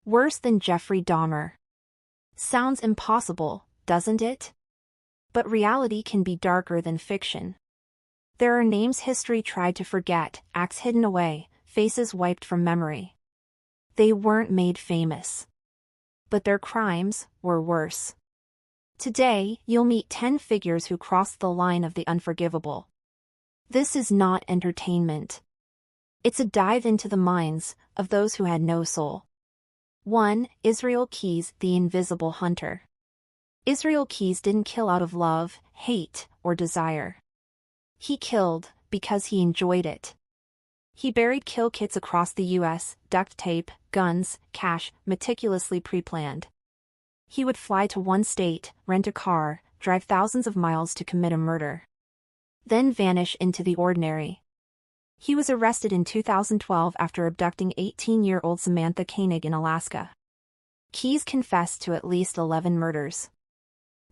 Worse than Jeffrey Dahmer. Sounds impossible, doesn't it? But reality can be darker than fiction. There are names history tried to forget, acts hidden away, faces wiped from memory. They weren't made famous. But their crimes were worse. Today, you'll meet 10 figures who crossed the line of the unforgivable. This is not entertainment. It's a dive into the minds of those who had no soul. 1. Israel Keyes, the Invisible Hunter. Israel Keyes didn't kill out of love, hate, or desire. He killed because he enjoyed it. He buried kill kits across the U.S., duct tape, guns, cash, meticulously pre-planned. He would fly to one state, rent a car, drive thousands of miles to commit a murder. Then vanish into the ordinary. He was arrested in 2012 after abducting 18-year-old Samantha Koenig in Alaska. Keyes confessed to at least 11 murders.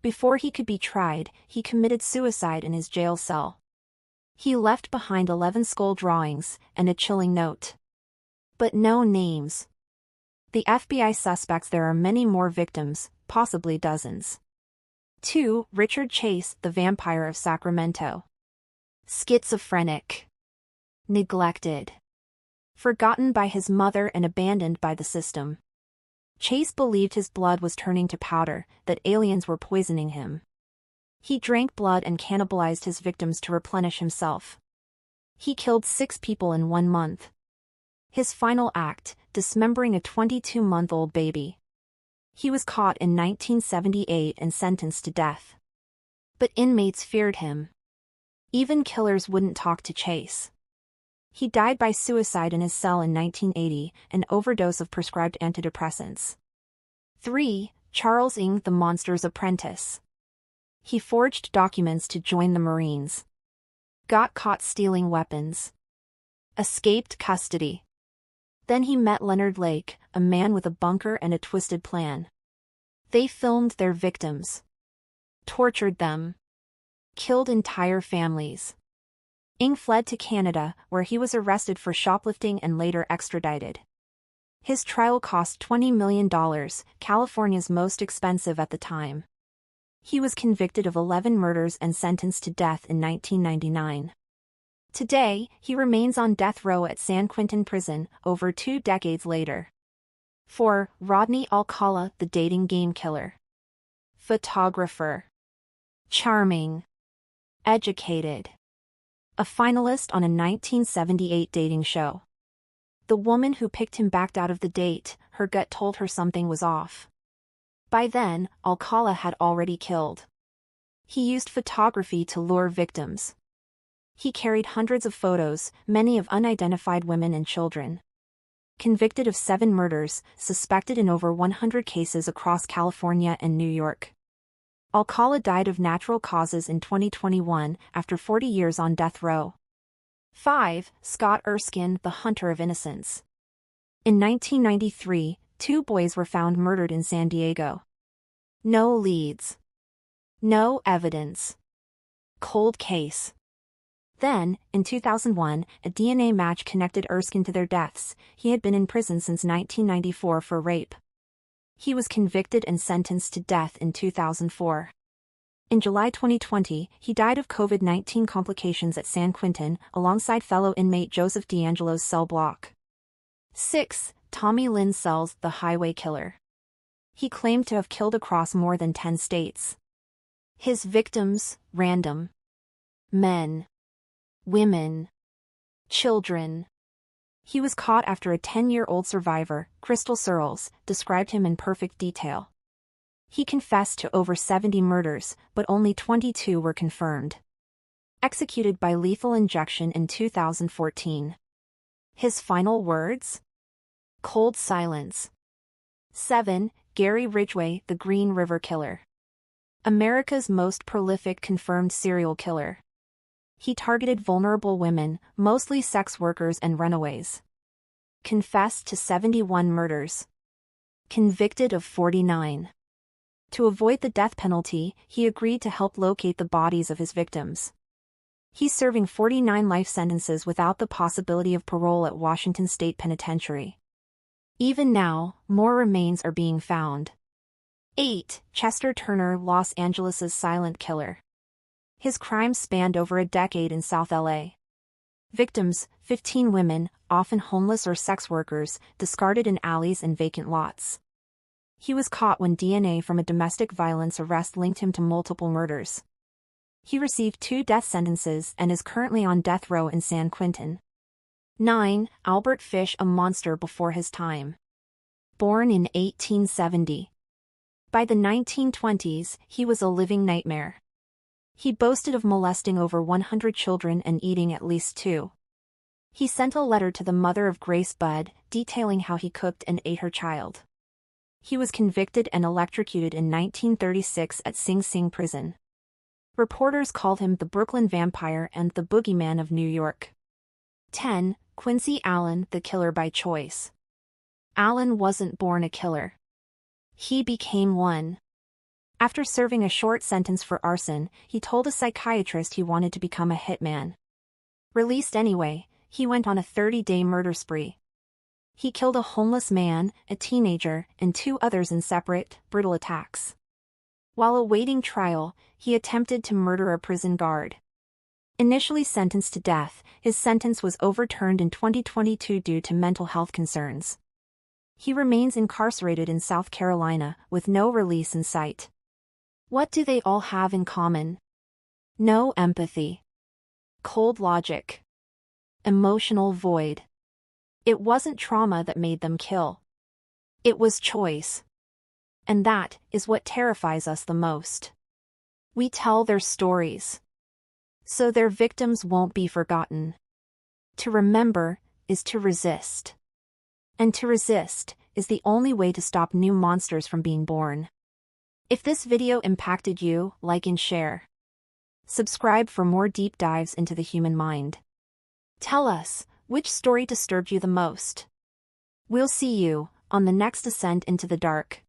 Before he could be tried, he committed suicide in his jail cell. He left behind 11 skull drawings and a chilling note. But no names. The FBI suspects there are many more victims, possibly dozens. 2. Richard Chase, the Vampire of Sacramento. Schizophrenic. Neglected. Forgotten by his mother and abandoned by the system. Chase believed his blood was turning to powder, that aliens were poisoning him. He drank blood and cannibalized his victims to replenish himself. He killed 6 people in 1 month. His final act, dismembering a 22-month-old baby. He was caught in 1978 and sentenced to death. But inmates feared him. Even killers wouldn't talk to Chase. He died by suicide in his cell in 1980, an overdose of prescribed antidepressants. 3. Charles Ng, the Monster's Apprentice. He forged documents to join the Marines. Got caught stealing weapons. Escaped custody. Then he met Leonard Lake, a man with a bunker and a twisted plan. They filmed their victims. Tortured them. Killed entire families. Ng fled to Canada, where he was arrested for shoplifting and later extradited. His trial cost $20 million, California's most expensive at the time. He was convicted of 11 murders and sentenced to death in 1999. Today, he remains on death row at San Quentin Prison, over 2 decades later. 4. Rodney Alcala, the Dating Game Killer. Photographer. Charming. Educated. A finalist on a 1978 dating show. The woman who picked him backed out of the date, her gut told her something was off. By then, Alcala had already killed. He used photography to lure victims. He carried hundreds of photos, many of unidentified women and children. Convicted of 7 murders, suspected in over 100 cases across California and New York. Alcala died of natural causes in 2021 after 40 years on death row. 5. Scott Erskine, the Hunter of Innocence. In 1993, 2 boys were found murdered in San Diego. No leads. No evidence. Cold case. Then, in 2001, a DNA match connected Erskine to their deaths. He had been in prison since 1994 for rape. He was convicted and sentenced to death in 2004. In July 2020, he died of COVID-19 complications at San Quentin, alongside fellow inmate Joseph D'Angelo's cell block. 6. Tommy Lynn Sells, the Highway Killer. He claimed to have killed across more than 10 states. His victims, random. Men. Women. Children. He was caught after a 10-year-old survivor, Crystal Searles, described him in perfect detail. He confessed to over 70 murders, but only 22 were confirmed. Executed by lethal injection in 2014. His final words? Cold silence. 7. Gary Ridgway, the Green River Killer. America's most prolific confirmed serial killer. He targeted vulnerable women, mostly sex workers and runaways. Confessed to 71 murders. Convicted of 49. To avoid the death penalty, he agreed to help locate the bodies of his victims. He's serving 49 life sentences without the possibility of parole at Washington State Penitentiary. Even now, more remains are being found. 8. Chester Turner, Los Angeles' silent killer. His crimes spanned over a decade in South LA. Victims, 15 women, often homeless or sex workers, discarded in alleys and vacant lots. He was caught when DNA from a domestic violence arrest linked him to multiple murders. He received 2 death sentences and is currently on death row in San Quentin. 9. Albert Fish, a monster before his time. Born in 1870. By the 1920s, he was a living nightmare. He boasted of molesting over 100 children and eating at least 2. He sent a letter to the mother of Grace Budd, detailing how he cooked and ate her child. He was convicted and electrocuted in 1936 at Sing Sing Prison. Reporters called him the Brooklyn Vampire and the Boogeyman of New York. 10. Quincy Allen, the killer by choice. Allen wasn't born a killer. He became one. After serving a short sentence for arson, he told a psychiatrist he wanted to become a hitman. Released anyway, he went on a 30-day murder spree. He killed a homeless man, a teenager, and 2 others in separate, brutal attacks. While awaiting trial, he attempted to murder a prison guard. Initially sentenced to death, his sentence was overturned in 2022 due to mental health concerns. He remains incarcerated in South Carolina, with no release in sight. What do they all have in common? No empathy. Cold logic. Emotional void. It wasn't trauma that made them kill. It was choice. And that is what terrifies us the most. We tell their stories, so their victims won't be forgotten. To remember is to resist. And to resist is the only way to stop new monsters from being born. If this video impacted you, like and share. Subscribe for more deep dives into the human mind. Tell us, which story disturbed you the most? We'll see you on the next ascent into the dark.